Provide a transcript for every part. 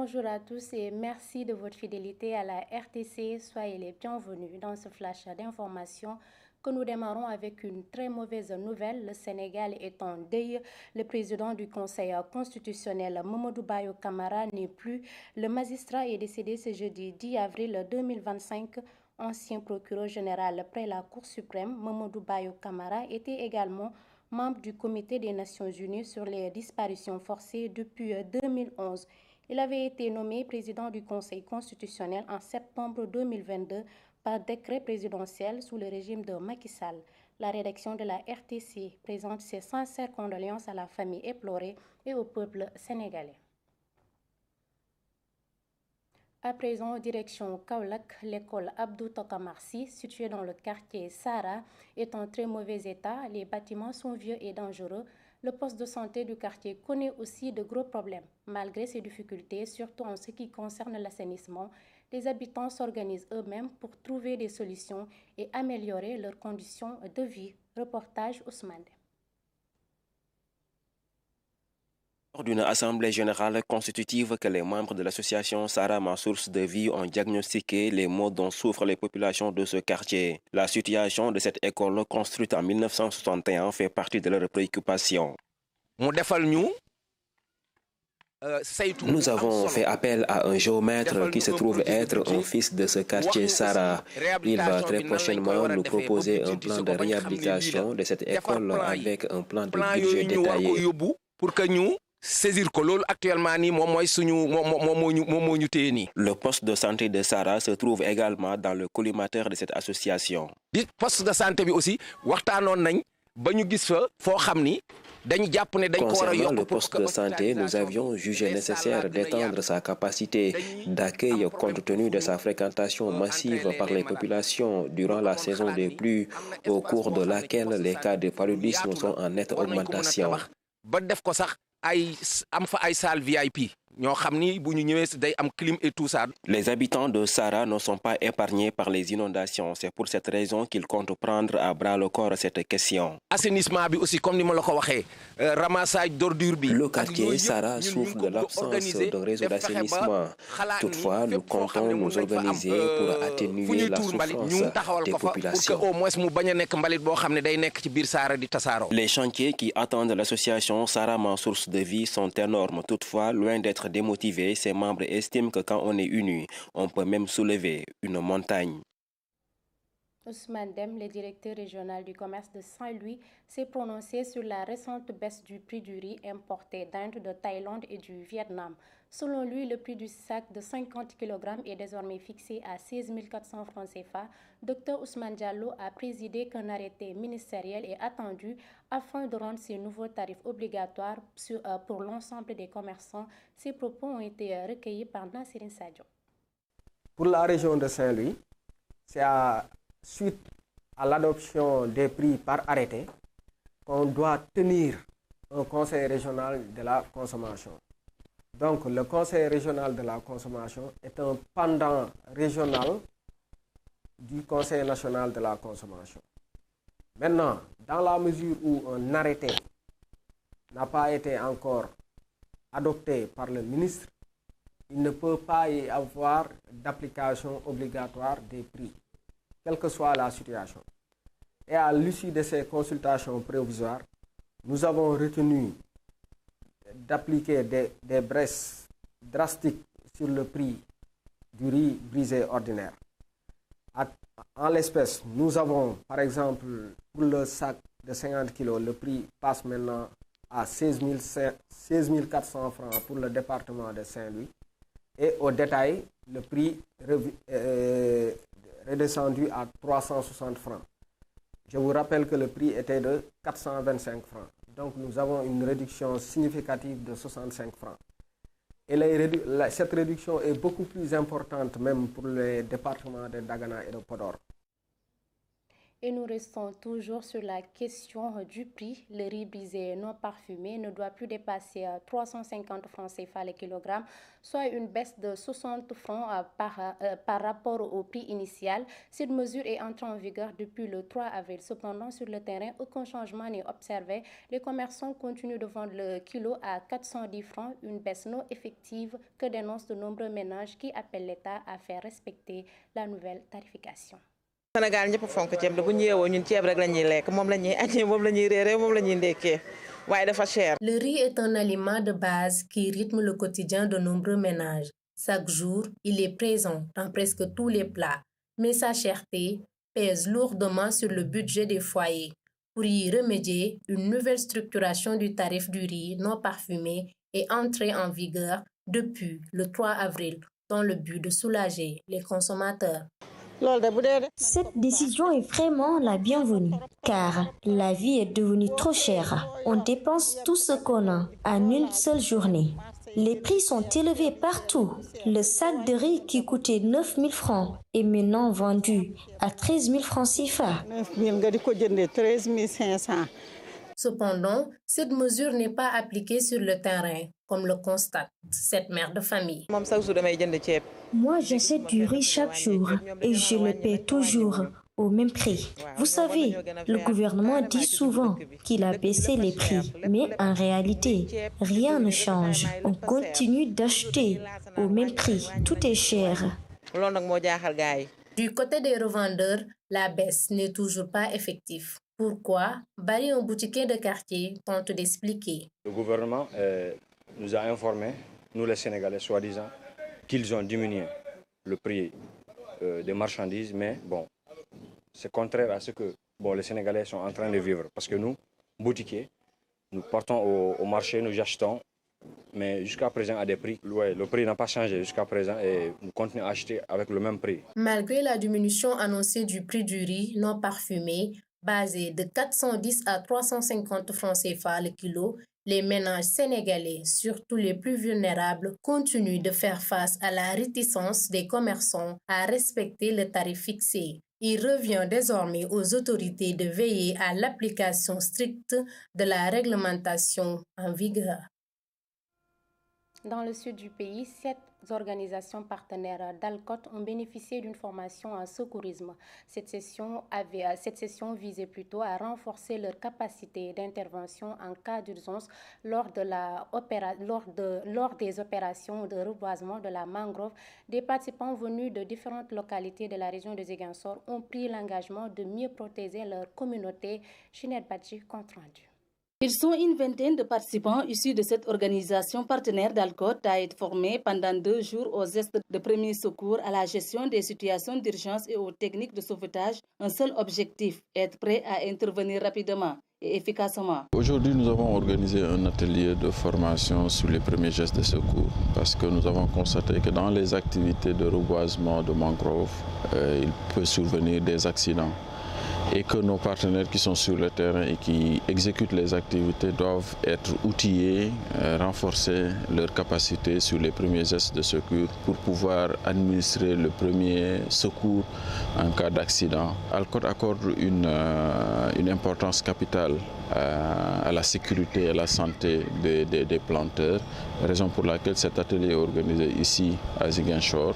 Bonjour à tous et merci de votre fidélité à la RTC. Soyez les bienvenus dans ce flash d'information que nous démarrons avec une très mauvaise nouvelle. Le Sénégal est en deuil. Le président du Conseil constitutionnel, Mamadou Bayo Camara, n'est plus. Le magistrat est décédé ce jeudi 10 avril 2025. Ancien procureur général près la Cour suprême, Mamadou Bayo Camara était également membre du Comité des Nations Unies sur les disparitions forcées depuis 2011. Il avait été nommé président du Conseil constitutionnel en septembre 2022 par décret présidentiel sous le régime de Macky Sall. La rédaction de la RTC présente ses sincères condoléances à la famille éplorée et au peuple sénégalais. À présent, direction Kaolack, l'école Abdou Tokamarsi, située dans le quartier Sara, est en très mauvais état. Les bâtiments sont vieux et dangereux. Le poste de santé du quartier connaît aussi de gros problèmes. Malgré ces difficultés, surtout en ce qui concerne l'assainissement, les habitants s'organisent eux-mêmes pour trouver des solutions et améliorer leurs conditions de vie. Reportage Ousmane. Lors d'une assemblée générale constitutive que les membres de l'association Sara, ma source de vie, ont diagnostiqué les maux dont souffrent les populations de ce quartier. La situation de cette école construite en 1961 fait partie de leurs préoccupations. Nous avons fait appel à un géomètre qui se trouve être un fils de ce quartier Sara. Il va très prochainement nous proposer un plan de réhabilitation de cette école avec un plan de budget détaillé. Pour que nous saisir actuellement Le poste de santé de Sara se trouve également dans le collimateur de cette association. Le poste de santé aussi Concernant le poste de santé, nous avions jugé nécessaire d'étendre sa capacité d'accueil compte tenu de sa fréquentation massive par les populations durant la saison des pluies, au cours de laquelle les cas de paludisme sont en nette augmentation. Les habitants de Sara ne sont pas épargnés par les inondations. C'est pour cette raison qu'ils comptent prendre à bras le corps cette question. Le quartier Sara souffre de l'absence de réseau d'assainissement. Toutefois, nous comptons nous organiser pour atténuer la souffrance des populations. Les chantiers qui attendent l'association Sara, ma source de vie, sont énormes. Toutefois, loin d'être démotivés, ses membres estiment que quand on est unis, on peut même soulever une montagne. Ousmane Dem, le directeur régional du commerce de Saint-Louis, s'est prononcé sur la récente baisse du prix du riz importé d'Inde, de Thaïlande et du Vietnam. Selon lui, le prix du sac de 50 kg est désormais fixé à 16 400 francs CFA. Dr Ousmane Diallo a présidé qu'un arrêté ministériel est attendu afin de rendre ces nouveaux tarifs obligatoires pour l'ensemble des commerçants. Ces propos ont été recueillis par Nassirine Sadio. Pour la région de Saint-Louis, c'est suite à l'adoption des prix par arrêté qu'on doit tenir un conseil régional de la consommation. Donc le conseil régional de la consommation est un pendant régional du conseil national de la consommation. Maintenant, dans la mesure où un arrêté n'a pas été encore adopté par le ministre, il ne peut pas y avoir d'application obligatoire des prix, quelle que soit la situation. Et à l'issue de ces consultations provisoires, nous avons retenu d'appliquer des baisses drastiques sur le prix du riz brisé ordinaire. En l'espèce, nous avons, par exemple, pour le sac de 50 kg, le prix passe maintenant à 16 400 francs pour le département de Saint-Louis. Et au détail, le prix est redescendu à 360 francs. Je vous rappelle que le prix était de 425 francs. Donc nous avons une réduction significative de 65 francs. Et cette réduction est beaucoup plus importante même pour les départements de Dagana et de Podor. Et nous restons toujours sur la question du prix. Le riz brisé non parfumé ne doit plus dépasser 350 francs CFA le kilogramme, soit une baisse de 60 francs par rapport au prix initial. Cette mesure est entrée en vigueur depuis le 3 avril. Cependant, sur le terrain, aucun changement n'est observé. Les commerçants continuent de vendre le kilo à 410 francs, une baisse non effective que dénoncent de nombreux ménages qui appellent l'État à faire respecter la nouvelle tarification. Le riz est un aliment de base qui rythme le quotidien de nombreux ménages. Chaque jour, il est présent dans presque tous les plats, mais sa cherté pèse lourdement sur le budget des foyers. Pour y remédier, une nouvelle structuration du tarif du riz non parfumé est entrée en vigueur depuis le 3 avril, dans le but de soulager les consommateurs. Cette décision est vraiment la bienvenue, car la vie est devenue trop chère. On dépense tout ce qu'on a en une seule journée. Les prix sont élevés partout. Le sac de riz qui coûtait 9 000 francs est maintenant vendu à 13 000 francs CFA. Cependant, cette mesure n'est pas appliquée sur le terrain, comme le constate cette mère de famille. Moi, j'achète du riz chaque jour et je le paie toujours au même prix. Vous savez, le gouvernement dit souvent qu'il a baissé les prix, mais en réalité, rien ne change. On continue d'acheter au même prix. Tout est cher. Du côté des revendeurs, la baisse n'est toujours pas effective. Pourquoi? Barry, un boutiquier de quartier, tente d'expliquer. Le gouvernement nous a informés, nous les Sénégalais soi-disant, qu'ils ont diminué le prix des marchandises, mais bon, c'est contraire à ce que les Sénégalais sont en train de vivre. Parce que nous, boutiquiers, nous partons au marché, nous achetons, mais jusqu'à présent à des prix. Le prix n'a pas changé jusqu'à présent et nous continuons à acheter avec le même prix. Malgré la diminution annoncée du prix du riz non parfumé, basé de 410 à 350 francs CFA le kilo, les ménages sénégalais, surtout les plus vulnérables, continuent de faire face à la réticence des commerçants à respecter le tarif fixé. Il revient désormais aux autorités de veiller à l'application stricte de la réglementation en vigueur. Dans le sud du pays, 7 organisations partenaires d'Alcott ont bénéficié d'une formation en secourisme. Cette session visait plutôt à renforcer leur capacité d'intervention en cas d'urgence lors des opérations de reboisement de la mangrove. Des participants venus de différentes localités de la région de Ziguinchor ont pris l'engagement de mieux protéger leur communauté. Ginette Badji, compte rendu. Ils sont une vingtaine de participants issus de cette organisation partenaire d'Alcott à être formés pendant 2 jours aux gestes de premier secours, à la gestion des situations d'urgence et aux techniques de sauvetage. Un seul objectif, être prêt à intervenir rapidement et efficacement. Aujourd'hui, nous avons organisé un atelier de formation sur les premiers gestes de secours parce que nous avons constaté que dans les activités de reboisement de mangrove, il peut survenir des accidents. Et que nos partenaires qui sont sur le terrain et qui exécutent les activités doivent être outillés, renforcer leur capacité sur les premiers gestes de secours pour pouvoir administrer le premier secours en cas d'accident. Alcott accorde une importance capitale à la sécurité et à la santé des planteurs, raison pour laquelle cet atelier est organisé ici à Ziguinchor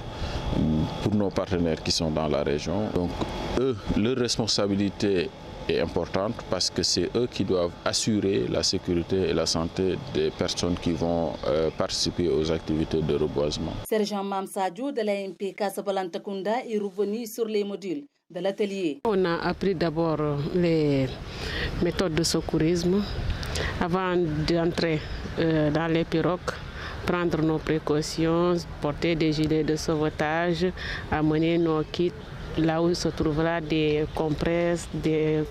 pour nos partenaires qui sont dans la région. Donc eux, leur responsabilité est importante parce que c'est eux qui doivent assurer la sécurité et la santé des personnes qui vont participer aux activités de reboisement. Sergent Mamsadjou de l'AMP Casablanca est revenu sur les modules de l'atelier. On a appris d'abord les méthodes de secourisme avant d'entrer dans les pirogues, prendre nos précautions, porter des gilets de sauvetage, amener nos kits là où se trouvera des compresses, des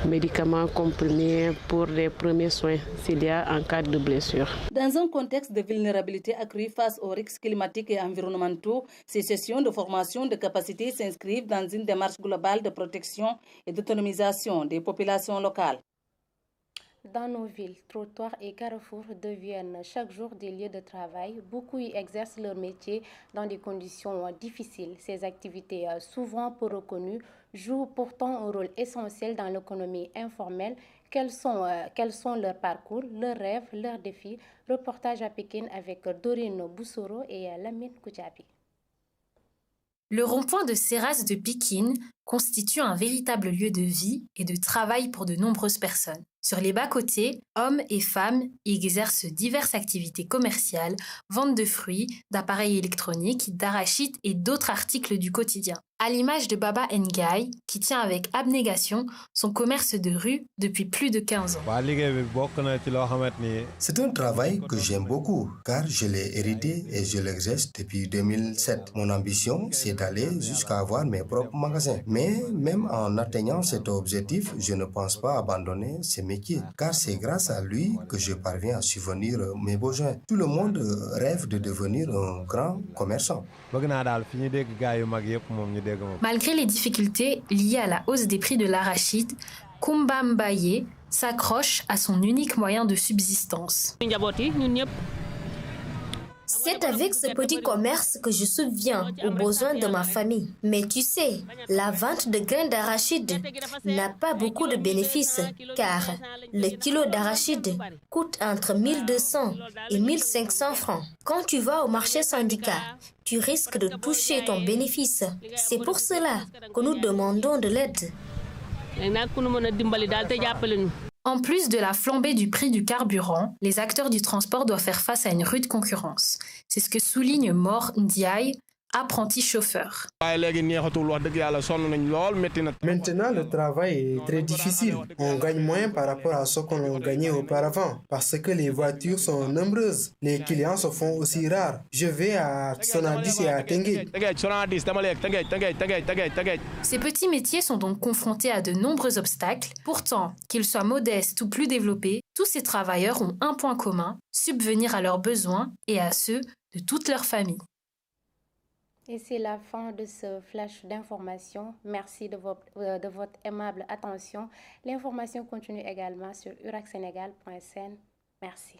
médicaments comprimés pour les premiers soins s'il y a en cas de blessure. Dans un contexte de vulnérabilité accrue face aux risques climatiques et environnementaux, ces sessions de formation de capacité s'inscrivent dans une démarche globale de protection et d'autonomisation des populations locales. Dans nos villes, trottoirs et carrefours deviennent chaque jour des lieux de travail. Beaucoup y exercent leur métier dans des conditions difficiles. Ces activités, souvent peu reconnues, jouent pourtant un rôle essentiel dans l'économie informelle. Quels sont leurs parcours, leurs rêves, leurs défis? Reportage à Pékin avec Dorine Boussoro et Lamine Koujabi. Le rond-point de Seras de Pékin constitue un véritable lieu de vie et de travail pour de nombreuses personnes. Sur les bas-côtés, hommes et femmes y exercent diverses activités commerciales, vente de fruits, d'appareils électroniques, d'arachides et d'autres articles du quotidien. À l'image de Baba Nguy, qui tient avec abnégation son commerce de rue depuis plus de 15 ans. C'est un travail que j'aime beaucoup, car je l'ai hérité et je l'exerce depuis 2007. Mon ambition, c'est d'aller jusqu'à avoir mes propres magasins. Mais même en atteignant cet objectif, je ne pense pas abandonner ce métier, car c'est grâce à lui que je parviens à subvenir mes besoins. Tout le monde rêve de devenir un grand commerçant. Malgré les difficultés liées à la hausse des prix de l'arachide, Kumba Mbaye s'accroche à son unique moyen de subsistance. C'est avec ce petit commerce que je subviens aux besoins de ma famille. Mais tu sais, la vente de grains d'arachide n'a pas beaucoup de bénéfices, car le kilo d'arachide coûte entre 1200 et 1500 francs. Quand tu vas au marché syndicat, tu risques de toucher ton bénéfice. C'est pour cela que nous demandons de l'aide. En plus de la flambée du prix du carburant, les acteurs du transport doivent faire face à une rude concurrence. C'est ce que souligne Mor Ndiaye, apprenti chauffeur. Maintenant, le travail est très difficile. On gagne moins par rapport à ce qu'on gagnait auparavant parce que les voitures sont nombreuses. Les clients se font aussi rares. Je vais à Sonadis et à Tenguet. Ces petits métiers sont donc confrontés à de nombreux obstacles. Pourtant, qu'ils soient modestes ou plus développés, tous ces travailleurs ont un point commun, subvenir à leurs besoins et à ceux de toute leur famille. Et c'est la fin de ce flash d'information. Merci de votre aimable attention. L'information continue également sur uracsenegal.sn. Merci.